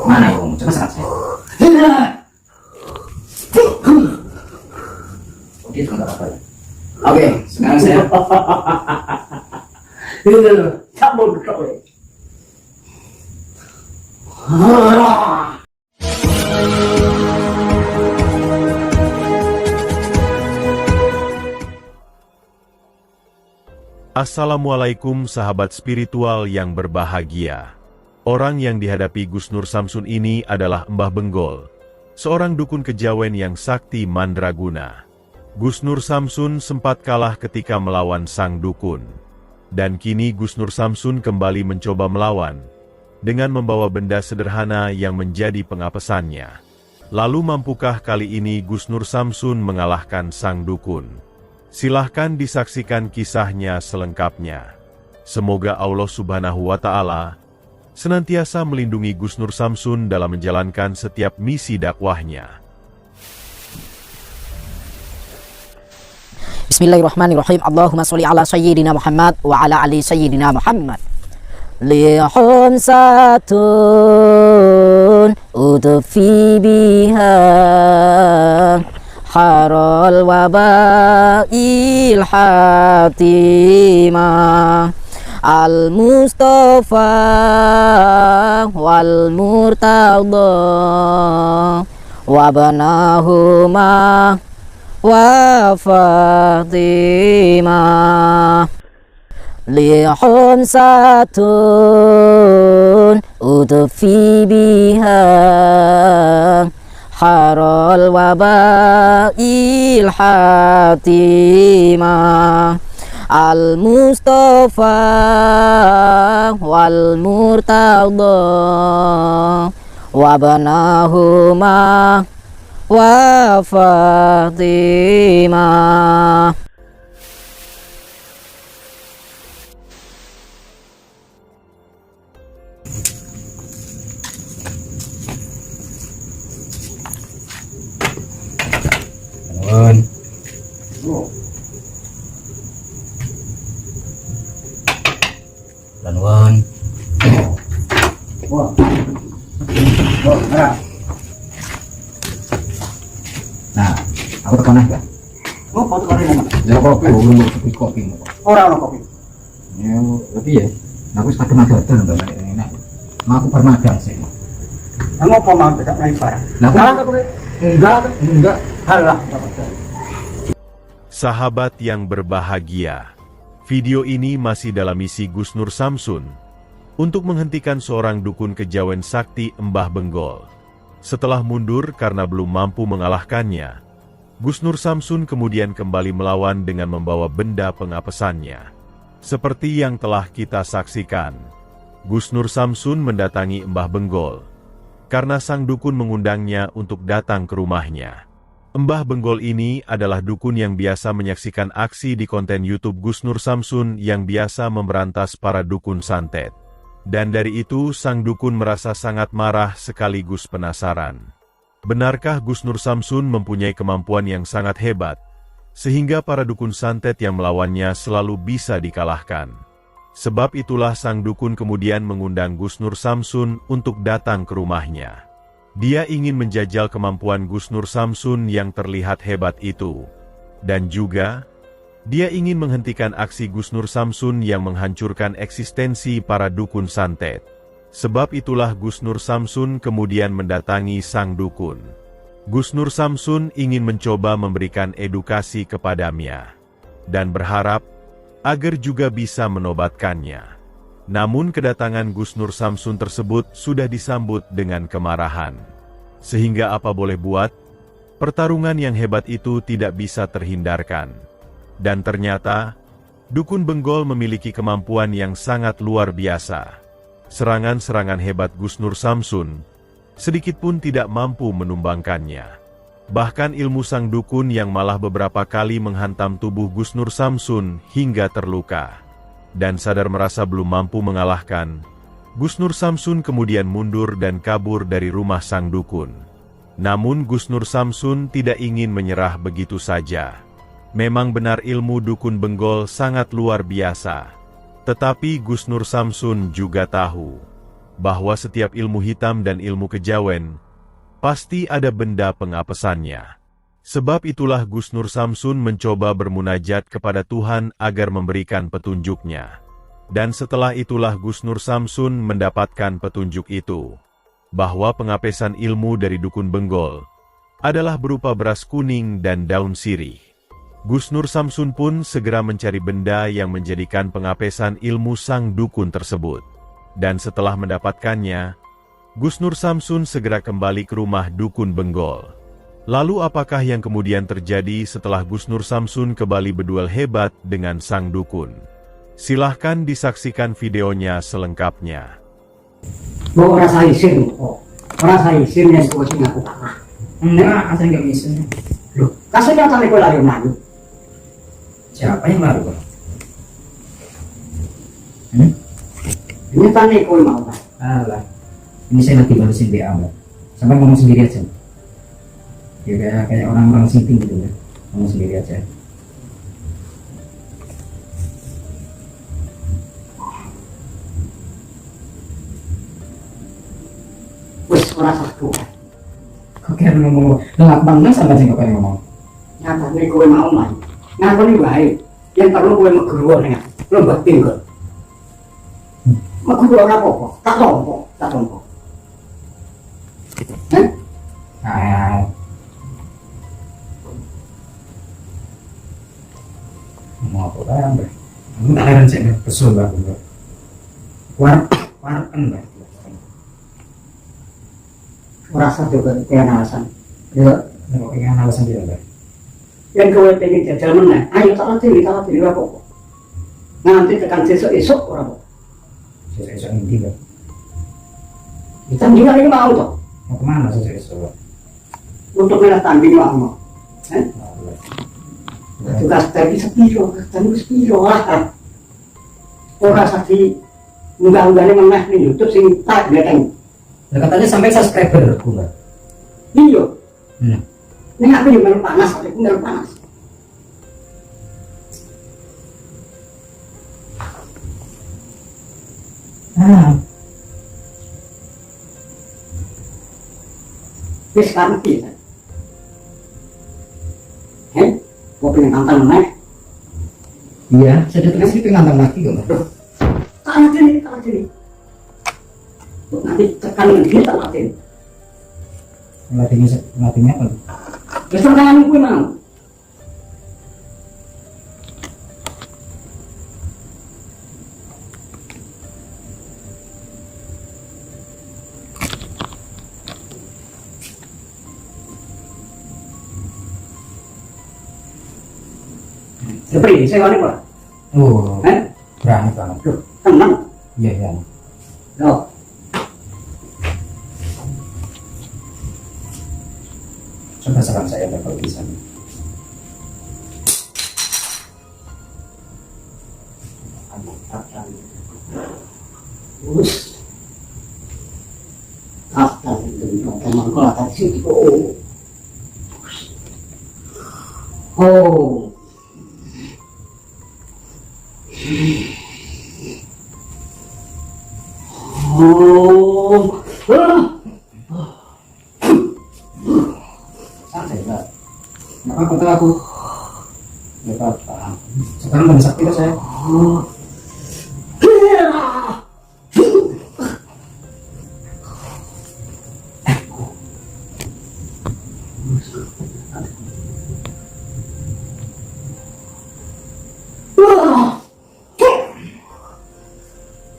Mana ilmu? Coba serap saya. Oke, itu nggak apa-apa ya. Oke, sekarang saya. Ini loh, cabut kau. Assalamualaikum sahabat spiritual yang berbahagia. Orang yang dihadapi Gus Nur Samsun ini adalah Mbah Benggol, seorang dukun kejawen yang sakti mandraguna. Gus Nur Samsun sempat kalah ketika melawan sang dukun. Dan kini Gus Nur Samsun kembali mencoba melawan, dengan membawa benda sederhana yang menjadi pengapesannya. Lalu mampukah kali ini Gus Nur Samsun mengalahkan sang dukun? Silahkan disaksikan kisahnya selengkapnya. Semoga Allah Subhanahu wa Ta'ala senantiasa melindungi Gus Nur Samsun dalam menjalankan setiap misi dakwahnya. Bismillahirrahmanirrahim. Allahumma sholli ala sayyidina Muhammad wa ala ali sayyidina Muhammad. Lihum satun udfi biha harol wabail hatimah al-Mustafa wal murtada wabanahuma wa Fatimah. Lihum satun udfi biha harol wabail hatimah al-Mustafa wal murtada wabanahuma wa Fatimah. Lanuan. Wah. Wah, merah. Nah, aku tekan aja. Oh, kau tekan ini. Ya kopi, belum kopi. Orang kopi. Ya, tapi ya, aku kadang ada untuk ini. Mau aku pernah sih. Kamu apa mau tidak naik barang? Enggak. Halah. Sahabat yang berbahagia, video ini masih dalam misi Gus Nur Samsun untuk menghentikan seorang dukun kejawen sakti Mbah Benggol. Setelah mundur karena belum mampu mengalahkannya, Gus Nur Samsun kemudian kembali melawan dengan membawa benda pengapesannya. Seperti yang telah kita saksikan, Gus Nur Samsun mendatangi Mbah Benggol karena sang dukun mengundangnya untuk datang ke rumahnya. Mbah Benggol ini adalah dukun yang biasa menyaksikan aksi di konten YouTube Gus Nur Samsun yang biasa memberantas para dukun santet. Dan dari itu sang dukun merasa sangat marah sekaligus penasaran. Benarkah Gus Nur Samsun mempunyai kemampuan yang sangat hebat, sehingga para dukun santet yang melawannya selalu bisa dikalahkan? Sebab itulah sang dukun kemudian mengundang Gus Nur Samsun untuk datang ke rumahnya. Dia ingin menjajal kemampuan Gus Nur Samsun yang terlihat hebat itu. Dan juga, dia ingin menghentikan aksi Gus Nur Samsun yang menghancurkan eksistensi para dukun santet. Sebab itulah Gus Nur Samsun kemudian mendatangi sang dukun. Gus Nur Samsun ingin mencoba memberikan edukasi kepadanya. Dan berharap, agar juga bisa menobatkannya. Namun kedatangan Gus Nur Samsun tersebut sudah disambut dengan kemarahan. Sehingga apa boleh buat, pertarungan yang hebat itu tidak bisa terhindarkan. Dan ternyata, dukun Benggol memiliki kemampuan yang sangat luar biasa. Serangan-serangan hebat Gus Nur Samsun, sedikit pun tidak mampu menumbangkannya. Bahkan ilmu sang dukun yang malah beberapa kali menghantam tubuh Gus Nur Samsun hingga terluka. Dan sadar merasa belum mampu mengalahkan, Gus Nur Samsun kemudian mundur dan kabur dari rumah sang dukun. Namun Gus Nur Samsun tidak ingin menyerah begitu saja. Memang benar ilmu dukun Benggol sangat luar biasa. Tetapi Gus Nur Samsun juga tahu, bahwa setiap ilmu hitam dan ilmu kejawen pasti ada benda pengapesannya. Sebab itulah Gus Nur Samsun mencoba bermunajat kepada Tuhan agar memberikan petunjuknya. Dan setelah itulah Gus Nur Samsun mendapatkan petunjuk itu, bahwa pengapesan ilmu dari dukun Benggol adalah berupa beras kuning dan daun sirih. Gus Nur Samsun pun segera mencari benda yang menjadikan pengapesan ilmu sang dukun tersebut. Dan setelah mendapatkannya, Gus Nur Samsun segera kembali ke rumah dukun Benggol. Lalu apakah yang kemudian terjadi setelah Gus Nur Samsun kembali berduel hebat dengan sang dukun? Silahkan disaksikan videonya selengkapnya. Mau rasa isin, rasa isin yang gue sih ngaku parah. Enggak, asal nggak bisa. Loh, kasihnya tali gue lari malu. Siapa yang baru? Ini tali gue mau kan? Alah, ini saya lagi balesin BA, Mbak. Sampai ngomong sendiri aja. Ya kayak orang-orang sinting gitu ya. Ngomong sendiri aja. Wes, rasa tuh. Kok kayak ngomong lengkap banget sampai sih kok kayak ngomong. Nyata nih gue mau man. Ngaku nih baik. Yang perlu gue megeruan ya. Lo batin gue. Megeruan apa? Tak tompo, tak tompo. Ah. Mau apa kan, Mbak? Aku tak heran sih, Mbak. Kesel banget, Mbak. Warkan, Mbak. Rasa juga kayak alasan. Ya, Nggak pengen alasan dia, Mbak. yang gue pengen jajal menang. Ayo tak latih apa? Nanti tekan esok orang apa? Sesok nanti, Mbak. Kita juga ini mau toh. Mau kemana sesok? Untuk merah tanding mau. Tugas tadi sepiro lah. Orang sakit unggah-unggahnya meneh nih YouTube sing tak belakang. Nah, katanya sampai subscriber, Mbak. Iya. Ini aku yang melu panas, aku melu panas. Wis kan iki. Kok pengen nonton meneh? Iya, saya datang sini pengen nonton lagi kok, Mbak. Tak latih. Nanti tekan lagi tak latih. Latihnya apa? Wis tangan gue mau. Seperti saya wani Pak. Oh, berani banget. Loh, tenang. Iya. Loh. Coba saran saya kalau bisa. Us. Teman ko ata sini. Oh. Santai, Mbak. Nggak apa-apa tuh aku. Nggak apa-apa. Sekarang udah sakit ya, saya.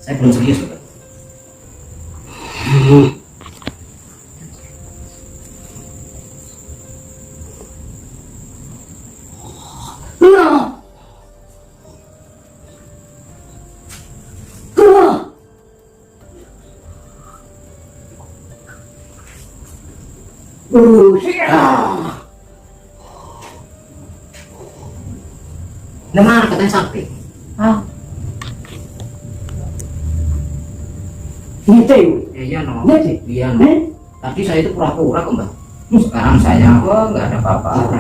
Saya belum serius, Mbak. Mana katanya sakit? Ngiting. Iya, no. Ngiting. Iya, no. Tadi saya itu pura-pura kok, Mbak. Sekarang saya nggak ada apa-apa.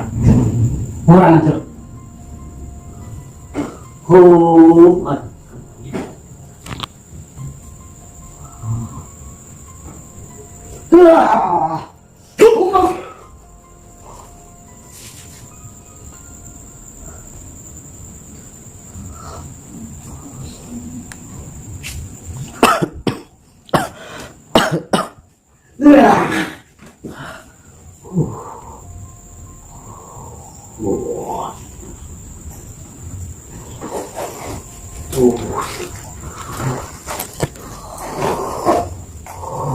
Orang aja.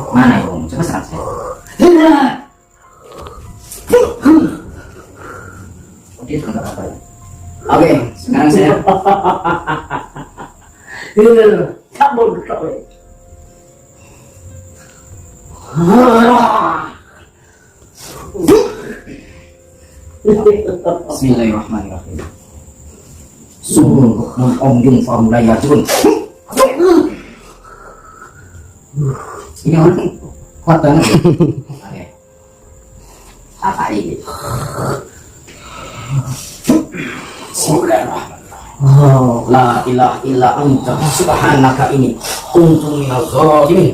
Mana ya Om? Coba serang saya. Oh, dia juga nggak apa-apa ya. Oke, sekarang saya. Kamu betul. Bismillahirrahmanirrahim. Sungguh Om Jung Formulaya Jun. Ini orang kuat banget ya. Oke. Apa ini? Bismillahirrahmanirrahim. La ilaha illa anta subhanaka ini kuntu minaz zalimin.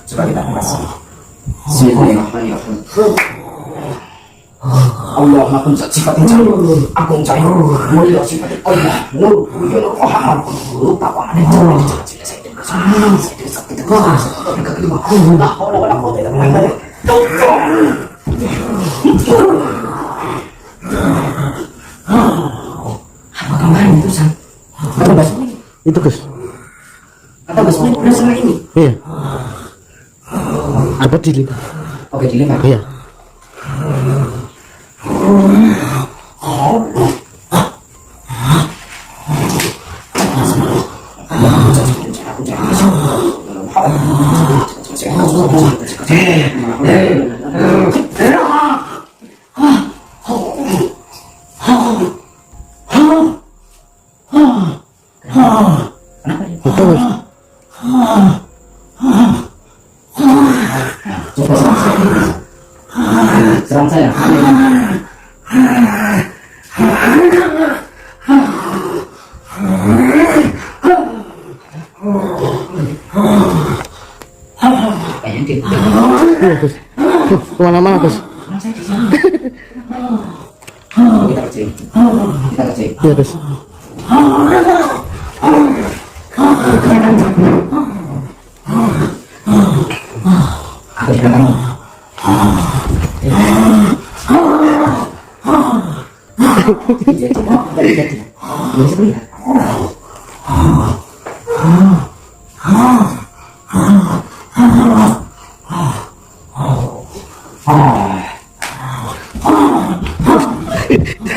Coba kita kasih. Bismillahirrahmanirrahim. Allah maha pencipta sifatin cahaya, agung cahaya, mulia sifatin Allah, nur, mulia Muhammad, lupa paman itu. Apa kemarin itu San? Apa bahasa ini? Itu Gus. Apa bahasa ini? Udah sama ini? Iya. Coba dilihat. Oke, dilihat. Iya. Itu Gus. Serang saya. Kayaknya dia Iya Gus. Kemana-mana Gus. serang saya di sini. Kita kerjain. Kita kerjain. Iya Gus. Aku di belakang. Jadi. Bisa melihat.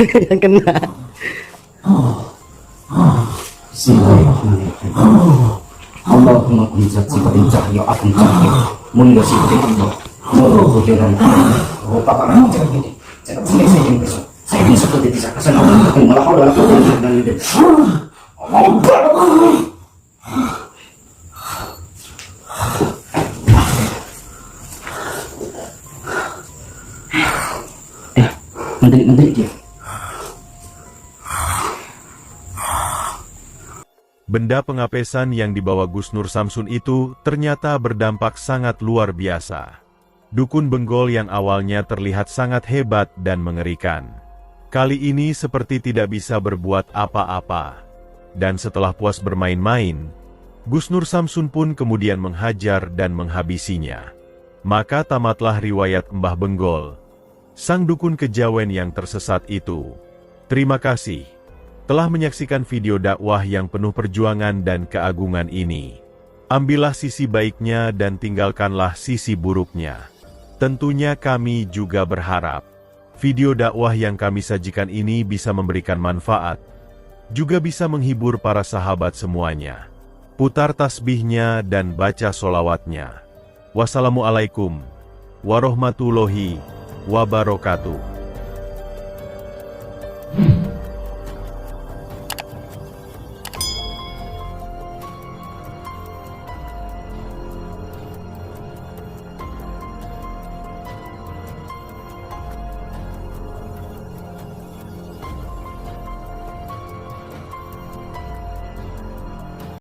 Yang kena. Bismillahirrahmanirrahim. Allahumma kun zat sifatin cahaya agung cahaya mulia sifatin Allah nur hujaran rupa paman jangan gini jangan sampai saya ini besok saya ini seperti tidak kesan Allah akan malah Allah lakukan dan itu menteri dia. Benda pengapesan yang dibawa Gus Nur Samsun itu ternyata berdampak sangat luar biasa. Dukun Benggol yang awalnya terlihat sangat hebat dan mengerikan, kali ini seperti tidak bisa berbuat apa-apa. Dan setelah puas bermain-main, Gus Nur Samsun pun kemudian menghajar dan menghabisinya. Maka tamatlah riwayat Mbah Benggol, sang dukun kejawen yang tersesat itu. Terima kasih telah menyaksikan video dakwah yang penuh perjuangan dan keagungan ini. Ambillah sisi baiknya dan tinggalkanlah sisi buruknya. Tentunya kami juga berharap video dakwah yang kami sajikan ini bisa memberikan manfaat, juga bisa menghibur para sahabat semuanya. Putar tasbihnya dan baca solawatnya. Wassalamualaikum warahmatullahi wabarakatuh.